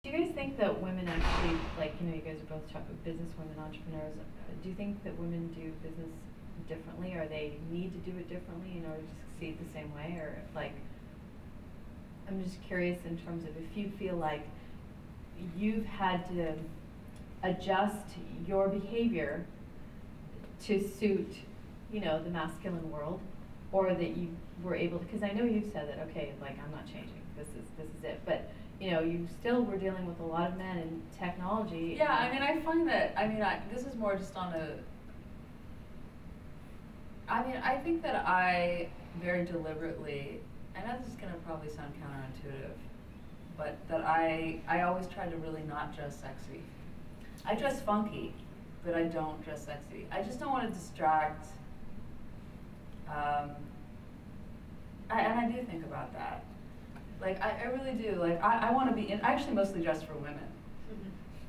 Do you guys think that women actually, like, you guys are both business women, entrepreneurs. Do you think that women do business differently, or they need to do it differently in order to succeed the same way? Or, like, I'm just curious in terms of if you feel like you've had to adjust your behavior to suit, the masculine world, or that you were able to, because I know you've said that, okay, like, I'm not changing, this is it, but you still were dealing with a lot of men in technology. Yeah, I mean, I find that, this is more just on I think that I very deliberately, I know this is going to probably sound counterintuitive, but that I always try to really not dress sexy. I dress funky, but I don't dress sexy. I just don't want to distract, and I do think about that. Like, I really do. Like, I want to be, I actually mostly dress for women.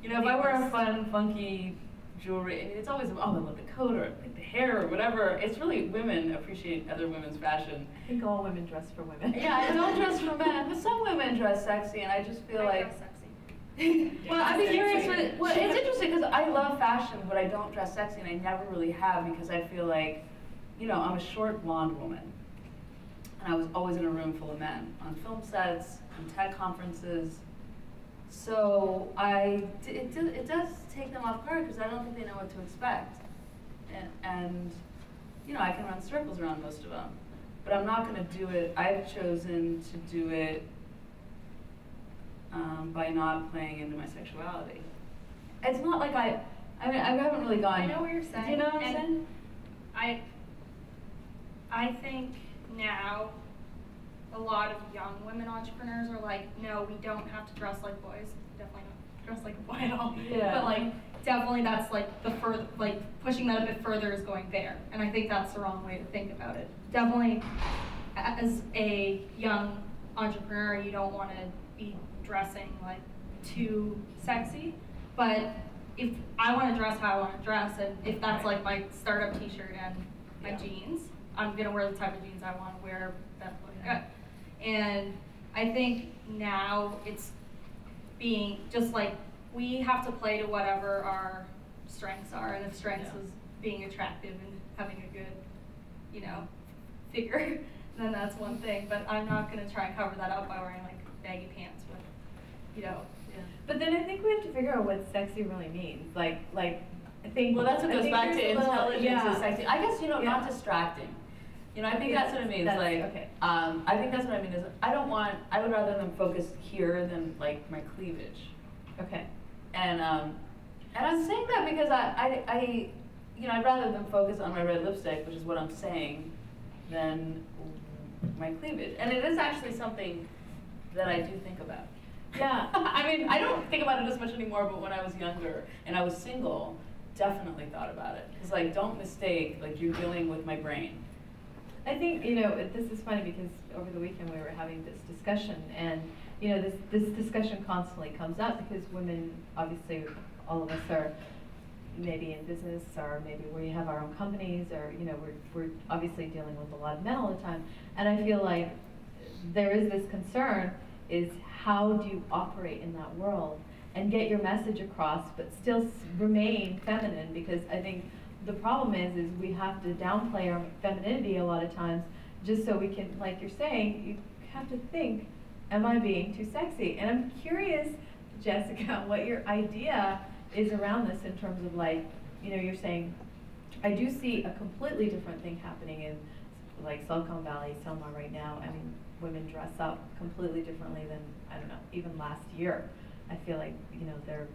Mm-hmm. If I wear fun, funky jewelry, it's always, oh, I love the coat or like the hair or whatever. It's really, women appreciate other women's fashion. I think all women dress for women. Yeah, I don't dress for men, but some women dress sexy, and I just feel like. Dress sexy. Well, I'd be curious, well, it's interesting because I love fashion, but I don't dress sexy, and I never really have because I feel like, I'm a short blonde woman. And I was always in a room full of men, on film sets, on tech conferences. So it does take them off guard because I don't think they know what to expect. And I can run circles around most of them. But I'm not going to do it. I've chosen to do it by not playing into my sexuality. It's not like I haven't really gone. I know what you're saying. Do you know what I'm saying? I think now a lot of young women entrepreneurs are like, no, we don't have to dress like boys. Definitely not dress like a boy at all. Yeah. But like, definitely that's like pushing that a bit further is going there. And I think that's the wrong way to think about it. Definitely, as a young entrepreneur, you don't want to be dressing like too sexy. But if I want to dress how I want to dress, and if that's like my startup t-shirt and my jeans, I'm going to wear the type of jeans I want to wear. That's what I got. And I think now it's being just like, we have to play to whatever our strengths are. And if strengths is being attractive and having a good, figure, then that's one thing. But I'm not going to try and cover that up by wearing like baggy pants with, Yeah. But then I think we have to figure out what sexy really means. Like I think. Well, that's what goes back to intelligence and sexy. I guess not distracting. I think that's what it means. Okay. I think that's what I mean is I would rather them focus here than like my cleavage. Okay. And I'm saying that because I'd rather them focus on my red lipstick, which is what I'm saying, than my cleavage. And it is actually something that I do think about. Yeah. I don't think about it as much anymore, but when I was younger and I was single, definitely thought about it. Because like, don't mistake, like you're dealing with my brain. I think, this is funny because over the weekend we were having this discussion, and, this discussion constantly comes up because women, obviously, all of us are maybe in business, or maybe we have our own companies, or, we're obviously dealing with a lot of men all the time. And I feel like there is this concern is how do you operate in that world and get your message across, but still remain feminine, because I think the problem is we have to downplay our femininity a lot of times just so we can, like you're saying, you have to think, am I being too sexy? And I'm curious, Jessica, what your idea is around this in terms of like, you're saying, I do see a completely different thing happening in like Silicon Valley, Selma right now. Women dress up completely differently than, I don't know, even last year. I feel like, they're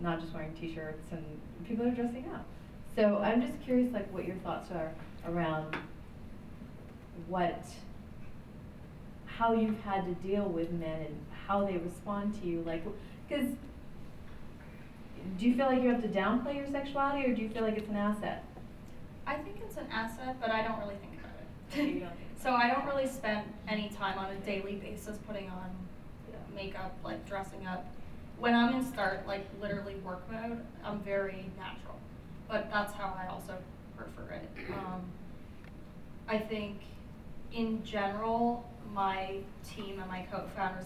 not just wearing t-shirts, and people are dressing up. So I'm just curious, like, what your thoughts are around how you've had to deal with men and how they respond to you. Like, because do you feel like you have to downplay your sexuality, or do you feel like it's an asset? I think it's an asset, but I don't really think about it. So I don't really spend any time on a daily basis putting on makeup, like dressing up. When I'm in literally work mode, I'm very natural. But that's how I also prefer it. I think in general, my team and my co-founders,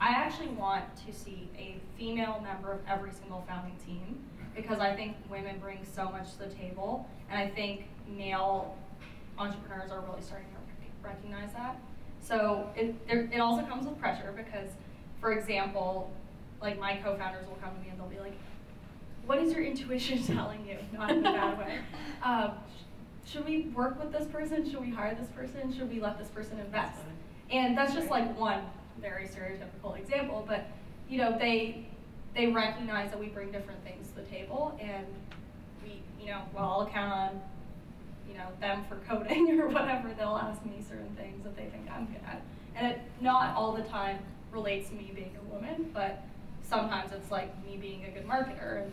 I actually want to see a female member of every single founding team, because I think women bring so much to the table, and I think male entrepreneurs are really starting to recognize that. So it also comes with pressure, because, for example, like my co-founders will come to me and they'll be like, what is your intuition telling you? Not in a bad way. Should we work with this person? Should we hire this person? Should we let this person invest? And that's just like one very stereotypical example, but you know, they recognize that we bring different things to the table, and we, you know, well, I'll count on, you know, them for coding or whatever. They'll ask me certain things that they think I'm good at, and it not all the time relates to me being a woman, but sometimes it's like me being a good marketer and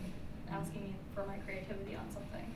asking me for my creativity on something.